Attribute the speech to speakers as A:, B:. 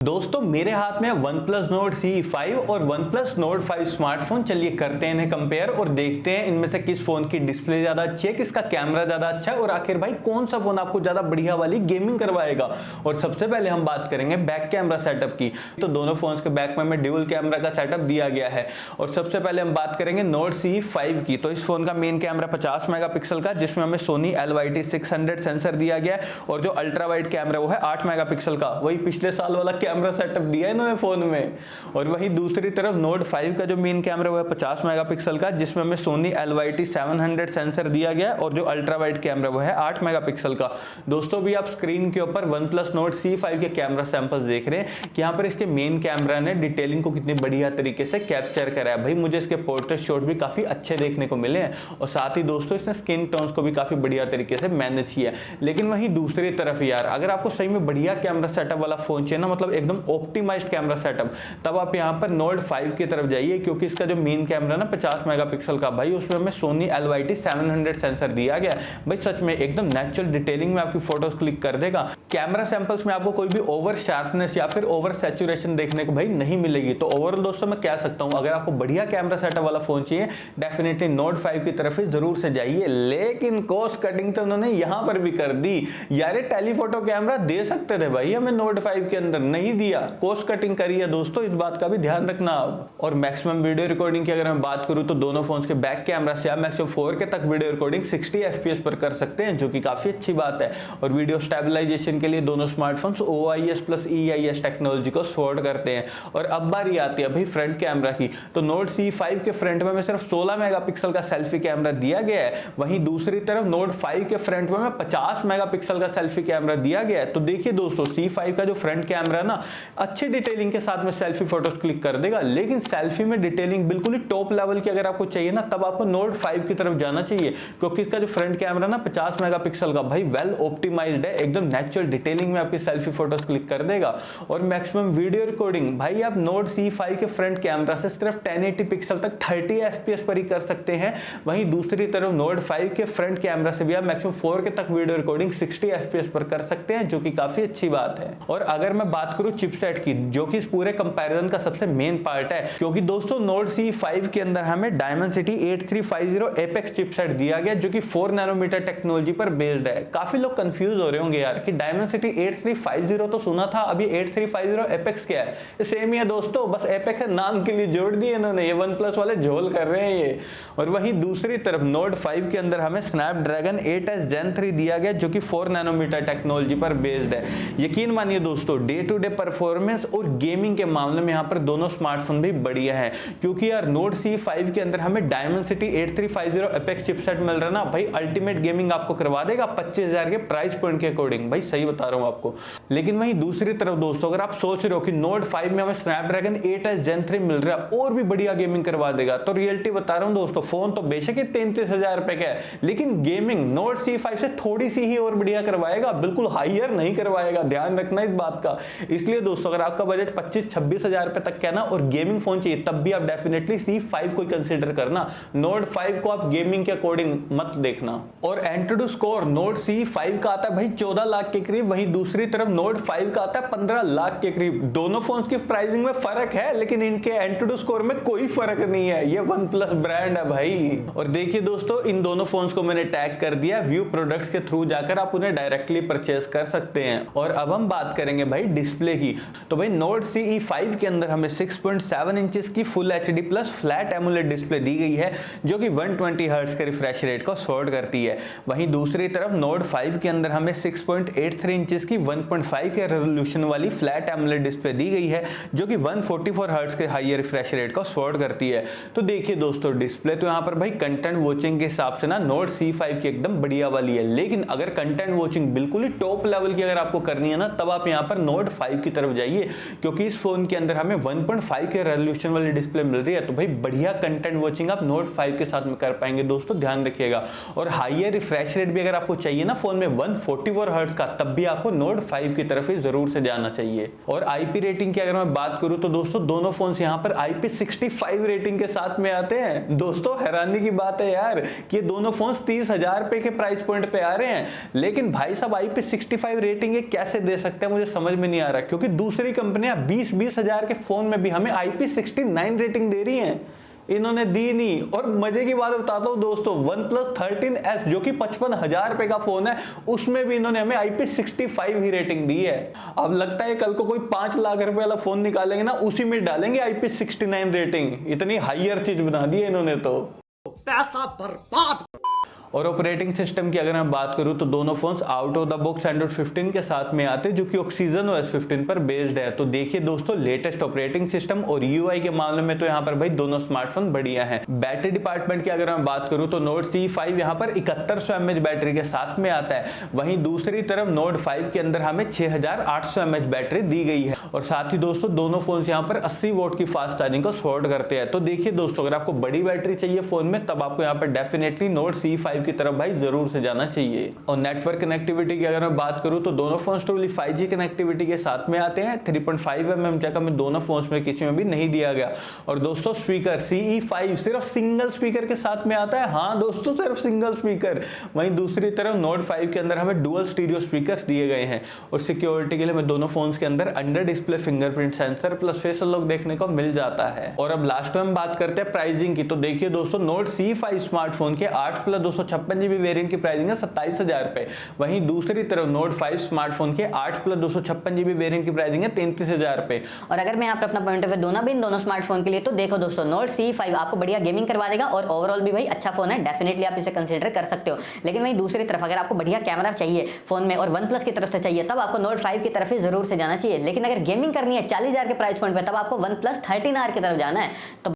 A: दोस्तों मेरे हाथ में OnePlus Nord CE5 और OnePlus Nord 5 स्मार्टफोन। चलिए करते हैं इन्हें कंपेयर और देखते हैं इनमें से किस फोन की डिस्प्ले ज्यादा अच्छी है, किसका कैमरा ज्यादा अच्छा है और आखिर भाई कौन सा फोन आपको ज्यादा बढ़िया वाली गेमिंग करवाएगा। और सबसे पहले हम बात करेंगे बैक कैमरा सेटअप की। तो दोनों फोन्स के बैक में हमें ड्यूल कैमरा का सेटअप दिया गया है। और सबसे पहले हम बात करेंगे Nord CE5 की। तो इस फोन का मेन कैमरा 50 मेगापिक्सल का, जिसमें हमें Sony LYT600 सेंसर दिया गया है और जो अल्ट्रा वाइड कैमरा वो है 8 मेगापिक्सल का, वही पिछले साल वाला कैमरा सेटअप दिया है इन्होंने फोन में। और वहीं दूसरी तरफ Nord 5 का जो मेन कैमरा वो है 50 मेगापिक्सल का, जिसमें हमें Sony LYT700 सेंसर दिया गया है और जो अल्ट्रा वाइड कैमरा वो है 8 मेगापिक्सल का। दोस्तों भी आप स्क्रीन के ऊपर OnePlus Nord CE5 के कैमरा सैंपल्स देख रहे हैं कि यहाँ पर इसके मेन कैमरा ने डिटेलिंग को कितनी बढ़िया तरीके से कैप्चर करा है। भाई मुझे इसके पोर्ट्रेट शॉट भी काफी अच्छे देखने को मिले हैं और साथ ही दोस्तों इसने स्किन टोन्स को भी काफी बढ़िया तरीके से मैनेज किया है। लेकिन वहीं दूसरी तरफ यार, अगर आपको सही में बढ़िया कैमरा सेटअप वाला फोन चाहिए ना, मतलब एकदम ऑप्टिमाइज्ड कैमरा सेटअप, तब आप यहाँ पर Nord 5 की तरफ जाइए, क्योंकि इसका जो मेन कैमरा ना 50 मेगापिक्सल का, भाई उसमें हमें Sony LYT700 सेंसर दिया गया है। भाई सच में एकदम नेचुरल डिटेलिंग में आपकी फोटोज क्लिक कर देगा। कैमरा सैंपल्स में आपको कोई भी ओवर शार्पनेस या फिर ओवर सैचुरेशन देखने को भाई नहीं मिलेगी। तो ओवरऑल दोस्तों मैं कह सकता हूँ, अगर आपको बढ़िया कैमरा सेटअप वाला फोन चाहिए डेफिनेटली Nord 5 की तरफ ही जरूर से जाइए। लेकिन कॉस्ट कटिंग तो उन्होंने यहाँ पर भी कर दी यार। ये टेलीफोटो कैमरा दे सकते थे भाई हमें Nord 5 के अंदर, नहीं दिया, कॉस्ट कटिंग करी है दोस्तों, इस बात का भी ध्यान रखना आप। और मैक्सिमम वीडियो रिकॉर्डिंग की अगर मैं बात करूं तो दोनों फोन्स के बैक कैमरा से आप मैक्सिमम 4K तक वीडियो रिकॉर्डिंग 60 FPS पर कर सकते हैं, जो कि काफी अच्छी बात है। और वीडियो स्टेबलाइजेशन के लिए दोनों smartphones OIS plus EIS technology को सपोर्ट करते हैं। और अब बारी आती है भाई फ्रंट कैमरा की। तो Nord CE5 के फ्रंट में सिर्फ 16 मेगापिक्सल का सेल्फी कैमरा दिया गया है। वहीं दूसरी तरफ Nord 5 के फ्रंट में 50 मेगापिक्सल का सेल्फी कैमरा दिया गया है। तो देखिए दोस्तों, C5 का जो फ्रंट कैमरा ना अच्छी डिटेलिंग के साथ में सेल्फी फोटोज क्लिक कर देगा, लेकिन सेल्फी में डिटेलिंग बिल्कुल ही टॉप लेवल की अगर आपको चाहिए ना, तब आपको Nord 5 की तरफ जाना चाहिए, क्योंकि इसका जो फ्रंट कैमरा ना 50 मेगापिक्सल का, भाई वेल ऑप्टिमाइज्ड है, एकदम नेचुरल डिटेलिंग में आपकी सेल्फी फोटोज क्लिक कर देगा। और मैक्सिमम वीडियो रिकॉर्डिंग भाई आप Nord CE5 के फ्रंट कैमरा से सिर्फ 1080 पिक्सल तक 30 FPS पर ही कर सकते हैं। वहीं दूसरी तरफ Nord 5 के फ्रंट कैमरा से भी आप मैक्सिमम 4K तक वीडियो रिकॉर्डिंग 60 FPS पर कर सकते हैं, जो कि काफी अच्छी बात है। और अगर मैं बात करूं चिपसेट की, जो कि इस पूरे कंपैरिजन का सबसे मेन पार्ट है, क्योंकि दोस्तों Nord CE5 के अंदर हमें Dimensity 8350 Apex चिपसेट दिया गया, जो कि 4 नैनोमीटर टेक्नोलॉजी पर बेस्ड है। काफी लोग कंफ्यूज हो रहे होंगे यार कि Dimensity 8350 तो सुना था, अभी 8350 Apex क्या है? सेम ही है दोस्तों, बस Apex है, नाम के लिए जोड़ दिए इन्होंने, ये OnePlus वाले झोल कर रहे हैं ये। और वहीं दूसरी तरफ Nord 5 के अंदर हमें Snapdragon 8s Gen 3 दिया गया, जो कि 4 नैनोमीटर टेक्नोलॉजी पर बेस्ड है। यकीन मानिए दोस्तों, डे टू डे परफॉर्मेंस और गेमिंग के मामले में यहाँ पर दोनों स्मार्टफोन भी बढ़िया हैं, क्योंकि यार Nord CE5 के अंदर हमें Dimensity 8350 Apex चिपसेट मिल रहा है ना, भाई अल्टीमेट गेमिंग आपको करवा देगा 25,000 के प्राइस पॉइंट के अकॉर्डिंग, भाई सही बता रहा हूँ आपको। लेकिन वहीं दूसरी तरफ दोस्तों, अगर आप सोच रहे हो कि Nord 5 में हमें Snapdragon 8s Gen 3 मिल रहा है और भी बढ़िया गेमिंग करवा देगा, तो रियलिटी बता रहा हूँ दोस्तों, फोन तो बेशक ही 33,000 रुपए का है, लेकिन गेमिंग Nord CE5 से थोड़ी सी ही और बढ़िया करवाएगा, बिल्कुल हाइयर नहीं करवाएगा, ध्यान रखना इस बात का। इसलिए दोस्तों, अगर आपका बजट 25-26 हजार रुपए तक का ना और गेमिंग फोन चाहिए, तब भी आप डेफिनेटली C5 को कंसीडर करना। Nord 5 को आप गेमिंग के अकॉर्डिंग मत देखना। और एंट्री स्कोर Nord CE5 का आता है भाई 14 लाख के करीब, वहीं दूसरी तरफ Nord 5 का आता है 15 लाख के करीब। दोनों फोन्स की प्राइसिंग में फर्क है, लेकिन इनके एंट्री स्कोर में कोई फर्क नहीं है, ये OnePlus ब्रांड है भाई। और देखिए दोस्तों, इन दोनों फोन्स को मैंने टैग कर दिया, व्यू प्रोडक्ट्स के थ्रू जाकर आप उन्हें डायरेक्टली परचेस कर सकते हैं। और अब हम बात करेंगे भाई डिस्प्ले की। तो भाई Nord CE5 के अंदर हमें 6.7 इंचेस की full HD plus flat AMOLED display दी गई है, जो कि 120 हर्ट्ज के रिफ्रेश रेट को सपोर्ट करती है। वहीं दूसरी तरफ Nord 5 के अंदर हमें 6.83 इंचेस की 1.5 के रेजोल्यूशन वाली फ्लैट एमोलेड डिस्प्ले दी गई है, जो कि 144 हर्ट्ज के हाई रिफ्रेश रेट को सपोर्ट करती है। तो देखिए दोस्तों, डिस्प्ले तो यहाँ पर भाई कंटेंट वॉचिंग के हिसाब से ना Nord CE5 की एकदम बढ़िया वाली है, लेकिन अगर कंटेंट वॉचिंग बिल्कुल ही टॉप लेवल की अगर आपको करनी है ना, तब आप यहाँ पर Nord 5 की तरफ जाइए, क्योंकि इस फोन के अंदर हमें 1.5 के रेजोल्यूशन वाली डिस्प्ले मिल रही है। तो भाई बढ़िया कंटेंट वॉचिंग आप Nord 5 के साथ में कर पाएंगे दोस्तों, ध्यान रखिएगा। और हाईयर रिफ्रेश रेट भी अगर आपको चाहिए ना फोन में 144 हर्ट्ज का, तब भी आपको Nord 5 की तरफ ही जरूर से जाना चाहिए। और IP रेटिंग की अगर मैं बात करूं तो दोस्तों, दोनों फोन्स यहाँ पर IP65 रेटिंग के साथ में आते हैं। दोस्तों हैरानी की बात है यार कि ये दोनों फोन्स 30,000 रुपए के प्राइस पॉइंट पे आ रहे हैं, लेकिन भाई साहब IP65 रेटिंग ये कैसे दे सकते हैं, मुझे समझ में नहीं आ रहा। क्योंकि दूसरी कंपनियां 20-20 हजार के फोन में भी हमें IP69 रेटिंग दे रही हैं, इन्होंने दी नहीं। और मजे की बात बताता हूं दोस्तों, OnePlus 13S जो कि 55,000 रुपए का फोन है, उसमें भी इन्होंने हमें IP65 ही रेटिंग दी है। अब लगता है कल को कोई 5 लाख रुपए वाला फोन निकालेंगे ना, उसी में डालेंगे IP69 रेटिंग। इतनी हाईयर चीज बना दी है इन्होंने तो,
B: पैसा बर्बाद।
A: और ऑपरेटिंग सिस्टम की अगर मैं बात करूं तो दोनों phones out of the box Android 15 के साथ में आते हैं, जो कि ऑक्सीजन OS 15 पर बेस्ड है। तो देखिए दोस्तों, लेटेस्ट ऑपरेटिंग सिस्टम और UI के मामले में तो यहाँ पर भाई दोनों स्मार्टफोन बढ़िया हैं। बैटरी डिपार्टमेंट की अगर मैं बात करूं तो Note CE5 यहाँ पर 7100 mAh बैटरी के साथ में आता है। वहीं दूसरी तरफ Note 5 के अंदर हमें 6800 mAh बैटरी दी गई है। और साथ ही दोस्तों दोनों फोन यहाँ पर 80 वोट की फास्ट चार्जिंग को सपोर्ट करते हैं। तो देखिए दोस्तों, अगर आपको बड़ी बैटरी चाहिए फोन में, तब आपको यहाँ पर डेफिनेटली Note CE5 की तरफ भाई जरूर से जाना चाहिए। और नेटवर्क कनेक्टिविटी की अगर मैं बात करूं तो दोनों फोन्स ट्रूली 5G कनेक्टिविटी के साथ में आते हैं। 3.5 mm जैक हमें दोनों फोन्स में किसी में भी नहीं दिया गया। और दोस्तों स्पीकर CE5 सिर्फ सिंगल स्पीकर के साथ में आता है। हाँ दोस्तों, सिर्फ सिंगल स्पीकर। वहीं दूसरी तरफ Note 5 के अंदर हमें डुअल स्टीरियो स्पीकर्स दिए गए हैं। और सिक्योरिटी के लिए हमें दोनों फोन्स के अंदर under display fingerprint sensor plus facial lock देखने को मिल जाता है। और अब लास्ट में हम बात करते हैं प्राइसिंग की। तो देखिए दोस्तों, Note CE5 स्मार्टफोन के 8+256GB वेरिएंट की प्राइसिंग है 27,000 रुपए। वहीं दूसरी तरफ Note 5 स्मार्टफोन के 8+256GB वेरिएंट की प्राइसिंग है 33,000 रुपए।
C: और अगर मैं यहाँ पर अपना पॉइंट ऑफ व्यू दूं भी इन दोनों स्मार्टफोन के लिए, तो देखो दोस्तों, Note CE5 आपको बढ़िया गेमिंग करवा देगा और ओवरऑल भी भाई अच्छा फोन है, डेफिनेटली आप इसे कंसीडर कर सकते हो। लेकिन वहीं दूसरी तरफ अगर आपको बढ़िया कैमरा चाहिए फोन में और OnePlus की तरफ से चाहिए, तब आपको Note 5 की तरफ ही जरूर से जाना चाहिए। लेकिन अगर गेमिंग करनी है 40,000 के प्राइस पॉइंट पे, तब आपको OnePlus 13R की तरफ जाना है। तो